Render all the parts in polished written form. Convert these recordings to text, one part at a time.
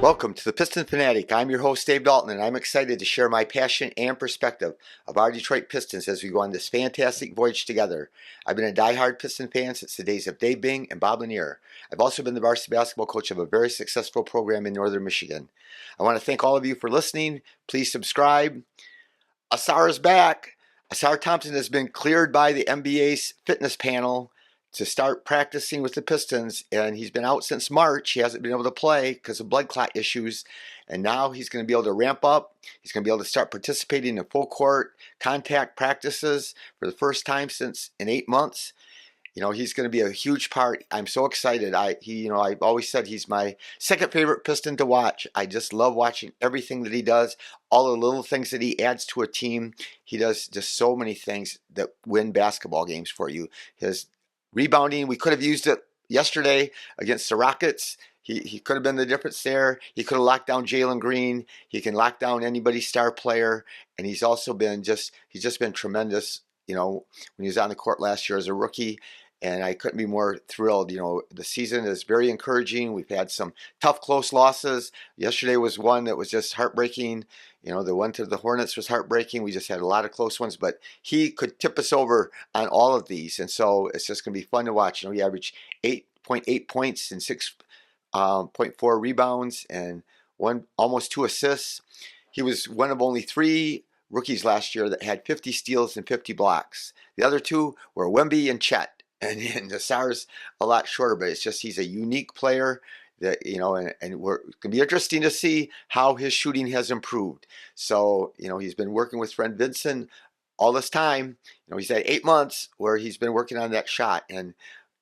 Welcome to the Piston Fanatic. I'm your host, Dave Dalton, and I'm excited to share my passion and perspective of our Detroit Pistons as we go on this fantastic voyage together. I've been a diehard Piston fan since the days of Dave Bing and Bob Lanier. I've also been the varsity basketball coach of a very successful program in northern Michigan. I want to thank all of you for listening. Please subscribe. Ausar is back. Ausar Thompson has been cleared by the NBA's fitness panel to start practicing with the Pistons, and he's been out since March. He hasn't been able to play because of blood clot issues, and now he's going to be able to ramp up. He's going to be able to start participating in full court contact practices for the first time in 8 months. He's going to be a huge part. I'm so excited. I've always said he's my second favorite Piston to watch. I just love watching everything that he does, all the little things that he adds to a team. He does just so many things that win basketball games for you. His rebounding, we could have used it yesterday against the Rockets. He could have been the difference there. He could have locked down Jalen Green. He can lock down anybody's star player, and he's just been tremendous. When he was on the court last year as a rookie, and I couldn't be more thrilled. The season is very encouraging. We've had some tough, close losses. Yesterday was one that was just heartbreaking. The one to the Hornets was heartbreaking. We just had a lot of close ones, but he could tip us over on all of these, and so it's just going to be fun to watch. He averaged 8.8 points and 6.4 rebounds and almost 2 assists. He was one of only 3 rookies last year that had 50 steals and 50 blocks. The other 2 were Wemby and Chet, and Ausar's a lot shorter, but it's just he's a unique player. That and it's going to be interesting to see how his shooting has improved. So he's been working with friend Vincent all this time. He's had 8 months where he's been working on that shot, and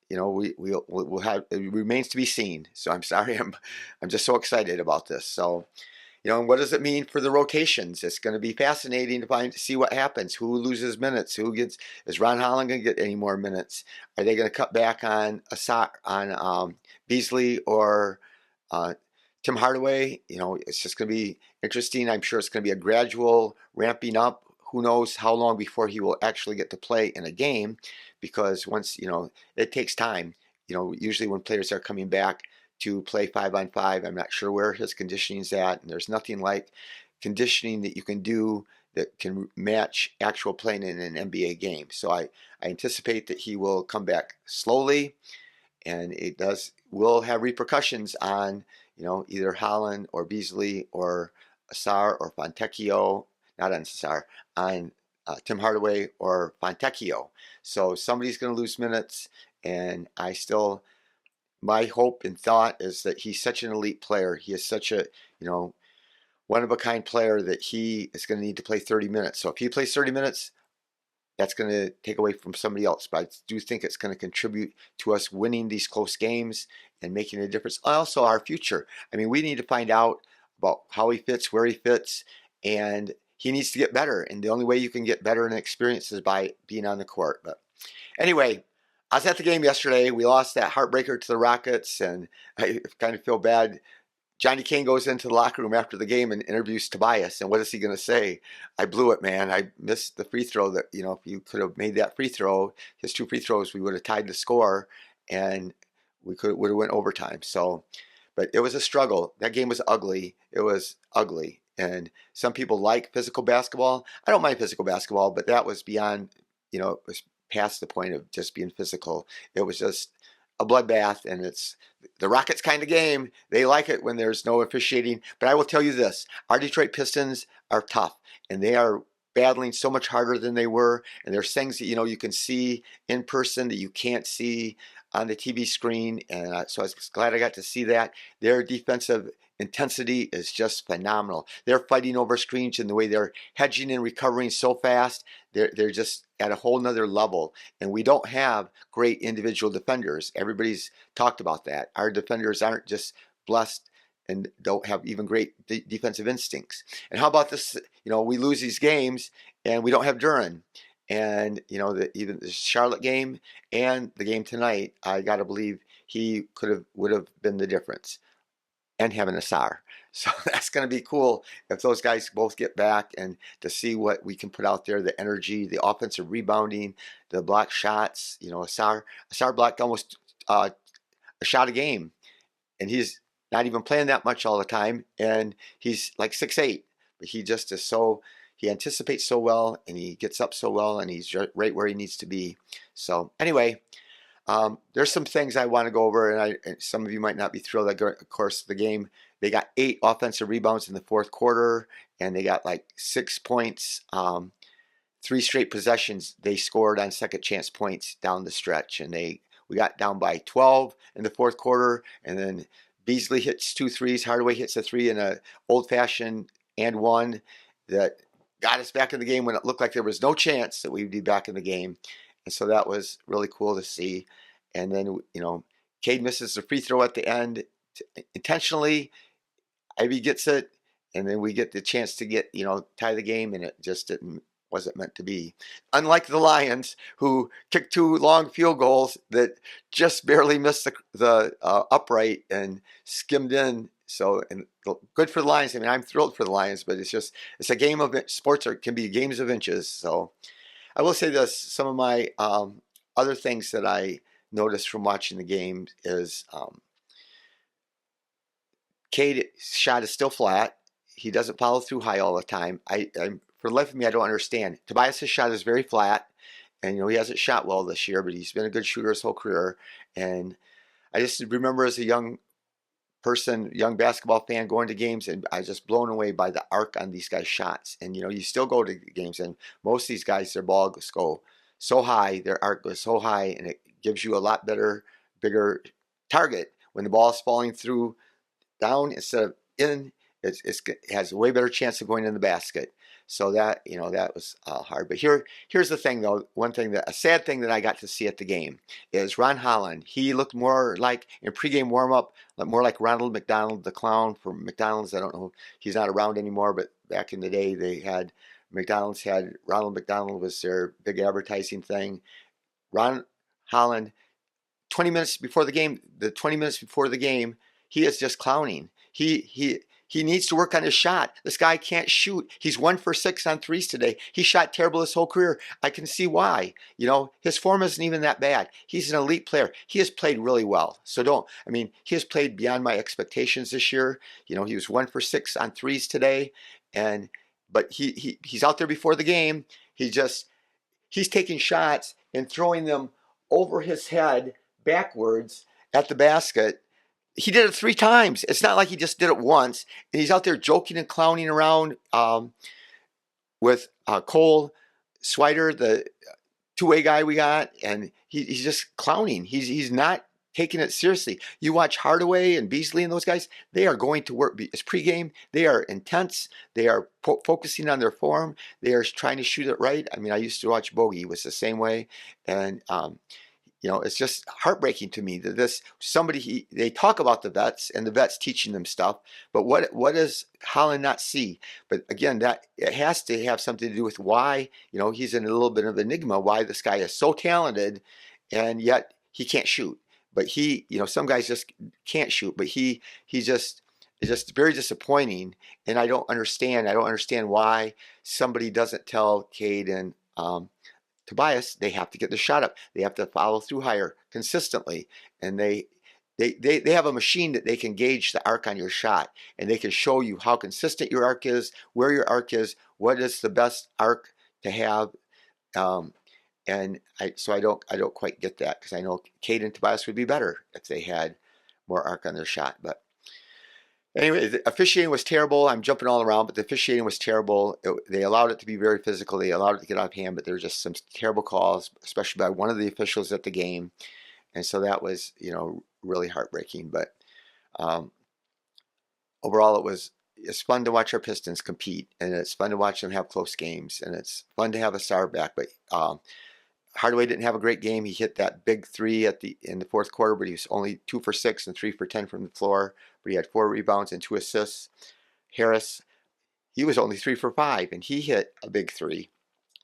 we'll have, it remains to be seen. So I'm sorry, I'm just so excited about this. So and what does it mean for the rotations? It's going to be fascinating to see what happens. Who loses minutes? Is Ron Holland going to get any more minutes? Are they going to cut back on Beasley or Tim Hardaway? It's just going to be interesting. I'm sure it's going to be a gradual ramping up. Who knows how long before he will actually get to play in a game, because once, it takes time. Usually when players are coming back to play 5-on-5, I'm not sure where his conditioning's at, and there's nothing like conditioning that you can do that can match actual playing in an NBA game. So I anticipate that he will come back slowly, and will have repercussions on either Holland or Beasley or Ausar or Fontecchio, not on Ausar, on Tim Hardaway or Fontecchio. So somebody's going to lose minutes, and my hope and thought is that he's such an elite player. He is such a, one-of-a-kind player that he is going to need to play 30 minutes. So if he plays 30 minutes, that's going to take away from somebody else. But I do think it's going to contribute to us winning these close games and making a difference. Also, our future. We need to find out about how he fits, where he fits, and he needs to get better. And the only way you can get better and experience is by being on the court. But anyway, I was at the game yesterday. We lost that heartbreaker to the Rockets, and I kind of feel bad. Johnny Kane goes into the locker room after the game and interviews Tobias, and what is he going to say? I blew it, man. I missed the free throw. That if you could have made that free throw, his 2 free throws, we would have tied the score, and would have went overtime. So, but it was a struggle. That game was ugly. It was ugly, and some people like physical basketball. I don't mind physical basketball, but that was beyond. It was past the point of just being physical. It was just a bloodbath, and it's the Rockets kind of game. They like it when there's no officiating. But I will tell you this, our Detroit Pistons are tough, and they are battling so much harder than they were, and there's things that you can see in person that you can't see on the TV screen, and so I was glad I got to see that. Their defensive intensity is just phenomenal. They're fighting over screens, and the way they're hedging and recovering so fast, they're just at a whole nother level. And we don't have great individual defenders. Everybody's talked about that. Our defenders aren't just blessed and don't have even great defensive instincts. And how about this? We lose these games and we don't have Duran. And even the Charlotte game and the game tonight, I got to believe he would have been the difference. And having Ausar. So that's going to be cool if those guys both get back, and to see what we can put out there, the energy, the offensive rebounding, the block shots. Ausar blocked almost a shot a game, and he's not even playing that much all the time, and he's like 6'8", but he just is so, he anticipates so well, and he gets up so well, and he's right where he needs to be. So anyway, there's some things I want to go over, and some of you might not be thrilled. Of course, the game, they got 8 offensive rebounds in the fourth quarter, and they got like 6 points. 3 straight possessions they scored on second chance points down the stretch, and we got down by 12 in the fourth quarter, and then Beasley hits 2 threes, Hardaway hits a 3 in a old-fashioned and one that got us back in the game when it looked like there was no chance that we'd be back in the game. And so that was really cool to see. And then, Cade misses the free throw at the end intentionally. Ivy gets it, and then we get the chance to tie the game, and it just wasn't meant to be. Unlike the Lions, who kicked 2 long field goals that just barely missed the upright and skimmed in. So, and good for the Lions. I mean, I'm thrilled for the Lions, but it's a game of sports, or can be games of inches. So I will say this: some of my other things that I noticed from watching the game is Cade's shot is still flat. He doesn't follow through high all the time. For the life of me, I don't understand. Tobias' shot is very flat, and he hasn't shot well this year, but he's been a good shooter his whole career. And I just remember as a young person, young basketball fan, going to games, and I was just blown away by the arc on these guys' shots. And you still go to games, and most of these guys, their balls go so high, their arc goes so high, and it gives you a lot better, bigger target when the ball is falling through down instead of in. It has a way better chance of going in the basket. So that that was hard. But here's the thing though. A sad thing that I got to see at the game is Ron Holland. He looked more like in pregame warm-up, more like Ronald McDonald, the clown from McDonald's. I don't know, he's not around anymore, but back in the day they had Ronald McDonald was their big advertising thing. Ron Holland, 20 minutes before the game, he is just clowning. He needs to work on his shot. This guy can't shoot. He's 1 for 6 on threes today. He shot terrible his whole career. I can see why. His form isn't even that bad. He's an elite player. He has played really well. He has played beyond my expectations this year. He was 1 for 6 on threes today, but he's out there before the game. He's taking shots and throwing them over his head backwards at the basket. He did it 3 times. It's not like he just did it once. And he's out there joking and clowning around with Cole Swider, the two-way guy we got, and he's just clowning. He's not taking it seriously. You watch Hardaway and Beasley and those guys, they are going to work. It's pregame. They are intense. They are focusing on their form. They are trying to shoot it right. I used to watch Bogey. It was the same way. And it's just heartbreaking to me that they talk about the vets and the vets teaching them stuff, but what does Holland not see? But again, that it has to have something to do with why, he's in a little bit of an enigma, why this guy is so talented and yet he can't shoot. But some guys just can't shoot, but it's just very disappointing, and I don't understand why somebody doesn't tell Cade and Tobias they have to get the shot up. They have to follow through higher consistently, and they have a machine that they can gauge the arc on your shot, and they can show you how consistent your arc is, where your arc is, what is the best arc to have. I don't quite get that, because I know Cade and Tobias would be better if they had more arc on their shot. But anyway, the officiating was terrible. I'm jumping all around, but the officiating was terrible. They allowed it to be very physical. They allowed it to get out of hand, but there were just some terrible calls, especially by one of the officials at the game. And so that was, really heartbreaking. But overall, it's fun to watch our Pistons compete, and it's fun to watch them have close games, and it's fun to have Ausar back. But Hardaway didn't have a great game. He hit that big 3 in the fourth quarter, but he was only 2 for 6 and 3 for 10 from the floor. But he had 4 rebounds and 2 assists. Harris, he was only 3 for 5, and he hit a big 3.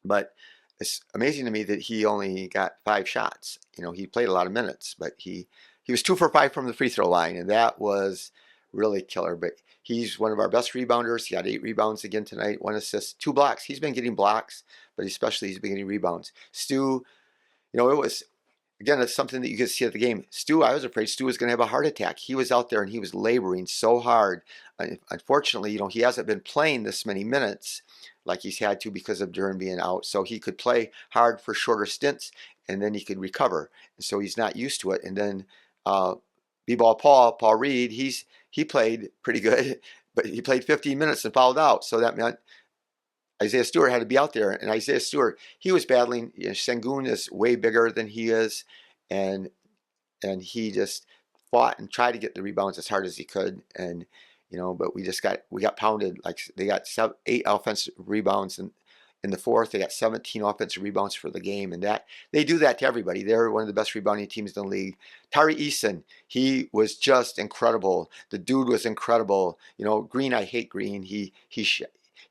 But it's amazing to me that he only got 5 shots. He played a lot of minutes, but he was 2 for 5 from the free throw line, and that was really killer. But he's one of our best rebounders. He got 8 rebounds again tonight, 1 assist, 2 blocks. He's been getting blocks, but especially he's been getting rebounds. Stu, it was again, it's something that you could see at the game. Stu, I was afraid Stu was going to have a heart attack. He was out there and he was laboring so hard. Unfortunately, he hasn't been playing this many minutes like he's had to because of Duran being out. So he could play hard for shorter stints and then he could recover. And so he's not used to it. And then B-ball Paul Reed, he played pretty good, but he played 15 minutes and fouled out. So that meant Isaiah Stewart had to be out there, and Isaiah Stewart, he was battling. Sengun is way bigger than he is, and he just fought and tried to get the rebounds as hard as he could, and but we got pounded. Like they got 8 offensive rebounds in the fourth. They got 17 offensive rebounds for the game, and that they do that to everybody. They're one of the best rebounding teams in the league. Tari Eason, he was just incredible. The dude was incredible. Green, I hate Green. He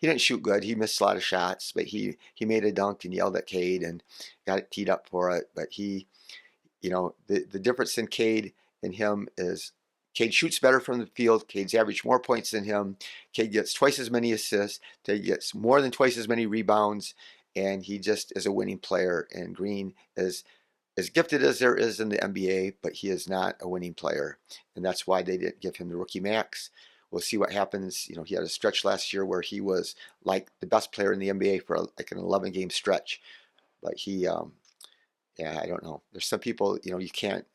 didn't shoot good. He missed a lot of shots, but he made a dunk and yelled at Cade and got it teed up for it. But the difference in Cade and him is Cade shoots better from the field. Cade's averaged more points than him. Cade gets twice as many assists. Cade gets more than twice as many rebounds, and he just is a winning player. And Green is as gifted as there is in the NBA, but he is not a winning player, and that's why they didn't give him the rookie max. We'll see what happens. He had a stretch last year where he was like the best player in the NBA for like an 11-game stretch. But yeah, I don't know. There's some people, you can't,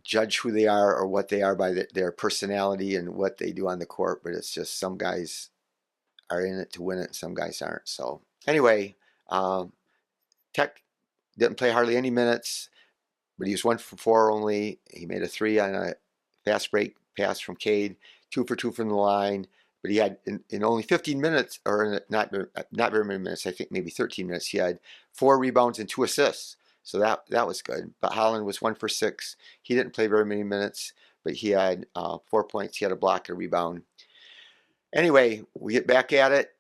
judge who they are or what they are by their personality and what they do on the court. But it's just some guys are in it to win it and some guys aren't. So anyway, Tech didn't play hardly any minutes, but he was 1 for 4 only. He made a 3 on a fast break pass from Cade, 2 for 2 from the line, but he had in only 15 minutes, or not very many minutes, I think maybe 13 minutes, he had 4 rebounds and 2 assists. So that was good. But Holland was 1 for 6. He didn't play very many minutes, but he had 4 points. He had a block and a rebound. Anyway, we get back at it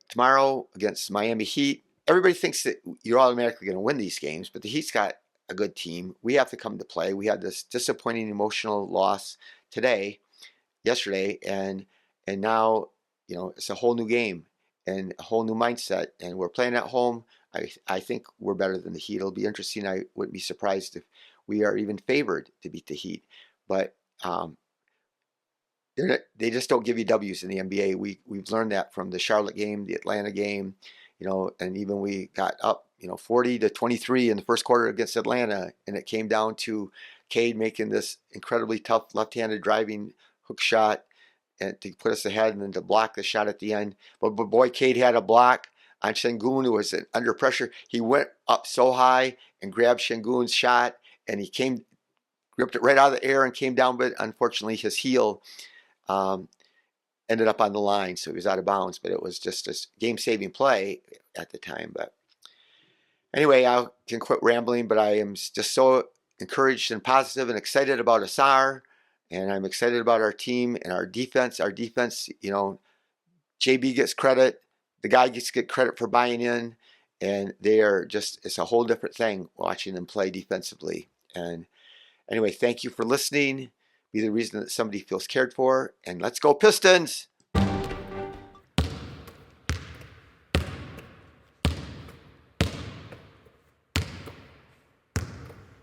tomorrow against Miami Heat. Everybody thinks that you're automatically going to win these games, but the Heat's got a good team. We have to come to play. We had this disappointing emotional loss yesterday, and now it's a whole new game and a whole new mindset, and we're playing at home. I think we're better than the Heat. It'll be interesting. I wouldn't be surprised if we are even favored to beat the Heat, but they just don't give you W's in the NBA. We've learned that from the Charlotte game, the Atlanta game, and even we got up 40-23 in the first quarter against Atlanta, and it came down to Cade making this incredibly tough left-handed driving hook shot and to put us ahead and then to block the shot at the end. But boy, Cade had a block on Sengun, who was under pressure. He went up so high and grabbed Sengun's shot, and he gripped it right out of the air and came down, but unfortunately his heel ended up on the line, so he was out of bounds. But it was just a game-saving play at the time. But anyway, I can quit rambling, but I am just so encouraged and positive and excited about Ausar, and I'm excited about our team and our defense. Our defense, JB gets credit. The guy gets credit for buying in, and it's a whole different thing watching them play defensively. And anyway, thank you for listening. Be the reason that somebody feels cared for, and let's go Pistons!